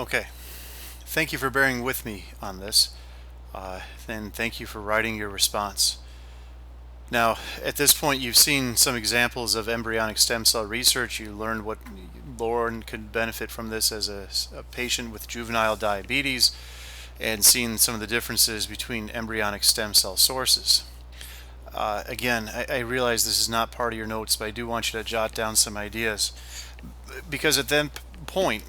Okay, thank you for bearing with me on this, and thank you for writing your response. Now, at this point, you've seen some examples of embryonic stem cell research. You learned what Lauren could benefit from this as a patient with juvenile diabetes, and seen some of the differences between embryonic stem cell sources. Again, I realize this is not part of your notes, but I do want you to jot down some ideas because at that point,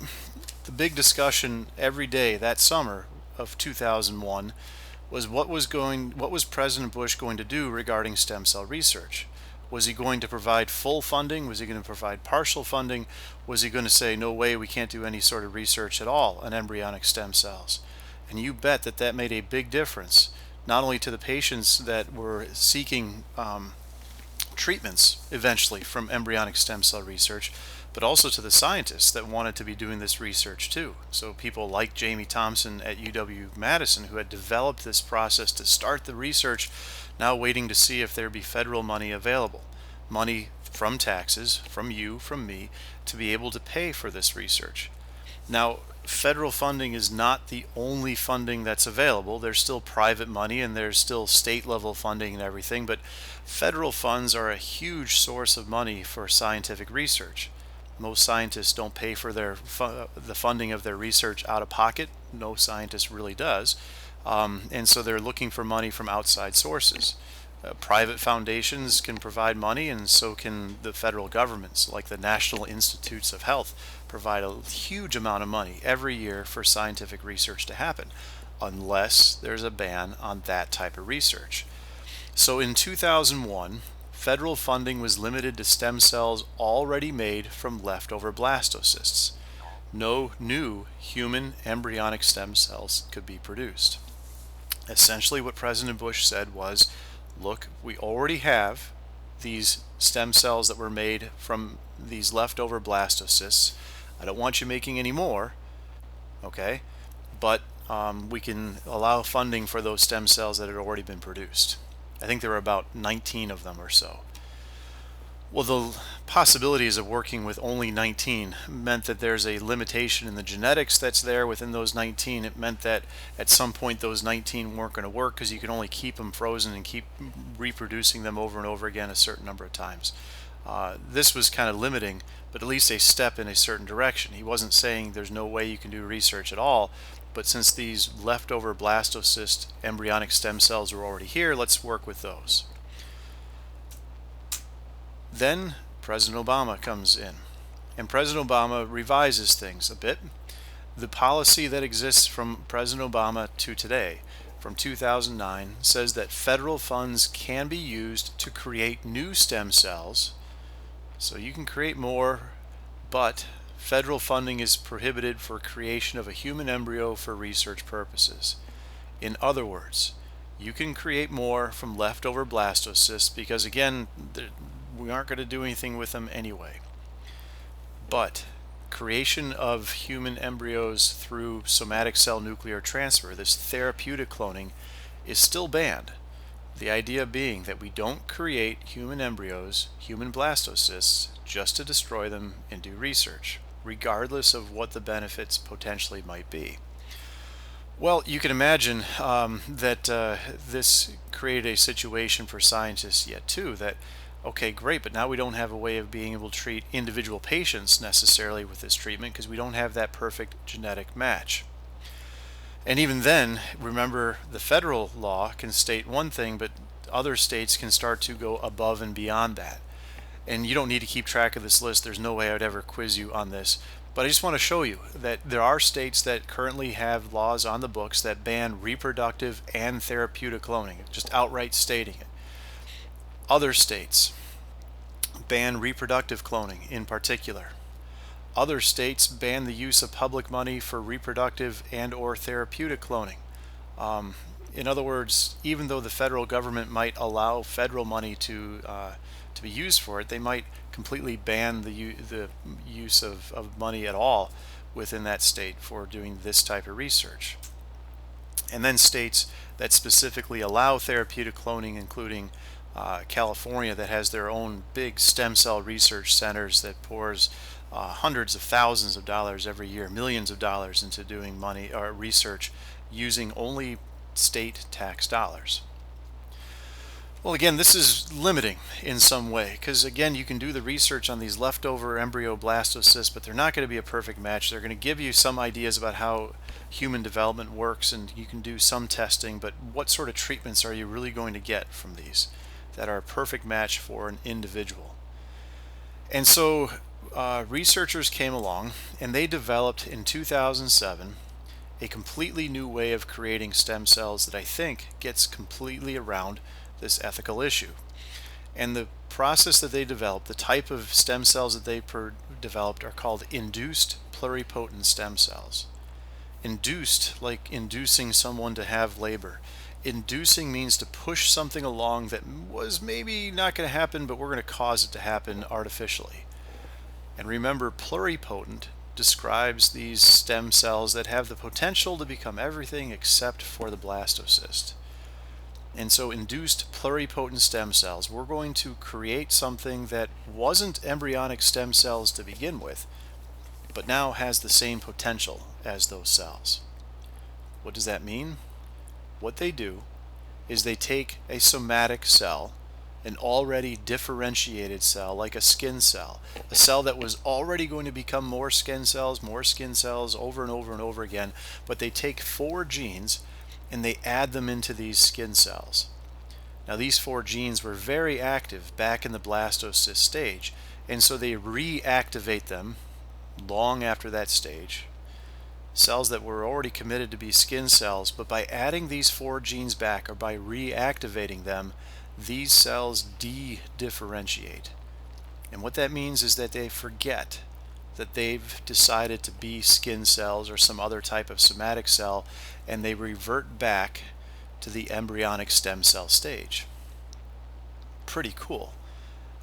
the big discussion every day that summer of 2001 was what was President Bush going to do regarding stem cell research? Was he going to provide full funding? Was he going to provide partial funding? Was he going to say, no way, we can't do any sort of research at all on embryonic stem cells? And you bet that that made a big difference, not only to the patients that were seeking treatments eventually from embryonic stem cell research, but also to the scientists that wanted to be doing this research too. So people like Jamie Thompson at UW-Madison, who had developed this process to start the research, now waiting to see if there'd be federal money available. Money from taxes, from you, from me, to be able to pay for this research. Now, federal funding is not the only funding that's available. There's still private money and there's still state level funding and everything, but federal funds are a huge source of money for scientific research. Most scientists don't pay for the funding of their research out of pocket. No scientist really does. And so they're looking for money from outside sources. Private foundations can provide money, and so can the federal governments, like the National Institutes of Health, provide a huge amount of money every year for scientific research to happen, unless there's a ban on that type of research. So in 2001, federal funding was limited to stem cells already made from leftover blastocysts. No new human embryonic stem cells could be produced. Essentially, what President Bush said was, look, we already have these stem cells that were made from these leftover blastocysts. I don't want you making any more, okay? But we can allow funding for those stem cells that had already been produced. I think there were about 19 of them or so. Well, the possibilities of working with only 19 meant that there's a limitation in the genetics that's there within those 19. It meant that at some point those 19 weren't going to work because you can only keep them frozen and keep reproducing them over and over again a certain number of times. This was kind of limiting, but at least a step in a certain direction. He wasn't saying there's no way you can do research at all, but since these leftover blastocyst embryonic stem cells were already here, let's work with those. Then President Obama comes in, and President Obama revises things a bit. The policy that exists from President Obama to today, from 2009, says that federal funds can be used to create new stem cells. So you can create more, but federal funding is prohibited for creation of a human embryo for research purposes. In other words, you can create more from leftover blastocysts because, again, we aren't going to do anything with them anyway. But creation of human embryos through somatic cell nuclear transfer, this therapeutic cloning, is still banned. The idea being that we don't create human embryos, human blastocysts, just to destroy them and do research, regardless of what the benefits potentially might be. Well, you can imagine that this created a situation for scientists yet too that, okay, great, but now we don't have a way of being able to treat individual patients necessarily with this treatment because we don't have that perfect genetic match. And even then, remember, the federal law can state one thing, but other states can start to go above and beyond that. And you don't need to keep track of this list. There's no way I would ever quiz you on this. But I just want to show you that there are states that currently have laws on the books that ban reproductive and therapeutic cloning, just outright stating it. Other states ban reproductive cloning in particular. Other states ban the use of public money for reproductive and or therapeutic cloning. In other words, even though the federal government might allow federal money to be used for it, they might completely ban the use of money at all within that state for doing this type of research. And then states that specifically allow therapeutic cloning, including California that has their own big stem cell research centers that pours hundreds of thousands of dollars every year, millions of dollars into doing money or research using only state tax dollars. Well, again, this is limiting in some way because, again, you can do the research on these leftover embryo blastocysts, but they're not going to be a perfect match. They're going to give you some ideas about how human development works, and you can do some testing, but what sort of treatments are you really going to get from these that are a perfect match for an individual? And so researchers came along and they developed in 2007 a completely new way of creating stem cells that I think gets completely around this ethical issue. And the process that they developed, the type of stem cells that they developed, are called induced pluripotent stem cells. Induced, like inducing someone to have labor. Inducing means to push something along that was maybe not going to happen, but we're going to cause it to happen artificially. And remember, pluripotent describes these stem cells that have the potential to become everything except for the blastocyst. And so induced pluripotent stem cells, we're going to create something that wasn't embryonic stem cells to begin with, but now has the same potential as those cells. What does that mean? What they do is they take a somatic cell, an already differentiated cell like a skin cell, a cell that was already going to become more skin cells over and over and over again, but they take 4 genes and they add them into these skin cells. Now these 4 genes were very active back in the blastocyst stage, and so they reactivate them long after that stage. Cells that were already committed to be skin cells, but by adding these 4 genes back, or by reactivating them, these cells de-differentiate. And what that means is that they forget that they've decided to be skin cells or some other type of somatic cell, and they revert back to the embryonic stem cell stage. Pretty cool.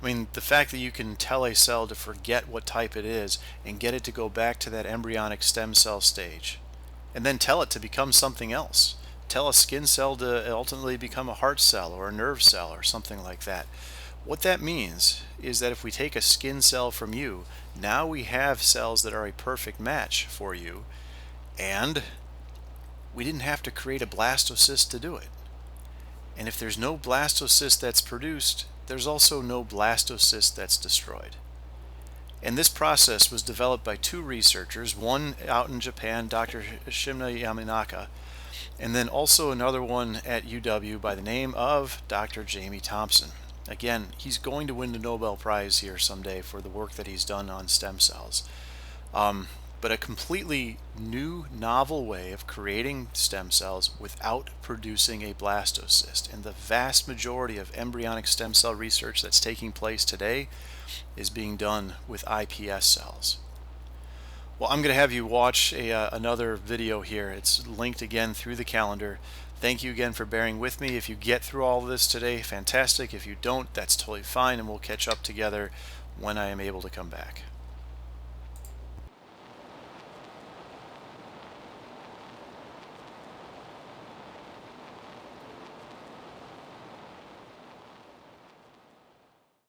I mean, the fact that you can tell a cell to forget what type it is and get it to go back to that embryonic stem cell stage, and then tell it to become something else. Tell a skin cell to ultimately become a heart cell or a nerve cell or something like that. What that means is that if we take a skin cell from you, now we have cells that are a perfect match for you, and we didn't have to create a blastocyst to do it. And if there's no blastocyst that's produced, there's also no blastocyst that's destroyed. And this process was developed by 2 researchers, one out in Japan, Dr. Shimna Yamanaka, and then also another one at UW by the name of Dr. Jamie Thompson. Again, he's going to win the Nobel Prize here someday for the work that he's done on stem cells. But a completely new, novel way of creating stem cells without producing a blastocyst. And the vast majority of embryonic stem cell research that's taking place today is being done with iPS cells. Well, I'm going to have you watch another video here. It's linked again through the calendar. Thank you again for bearing with me. If you get through all of this today, fantastic. If you don't, that's totally fine, and we'll catch up together when I am able to come back.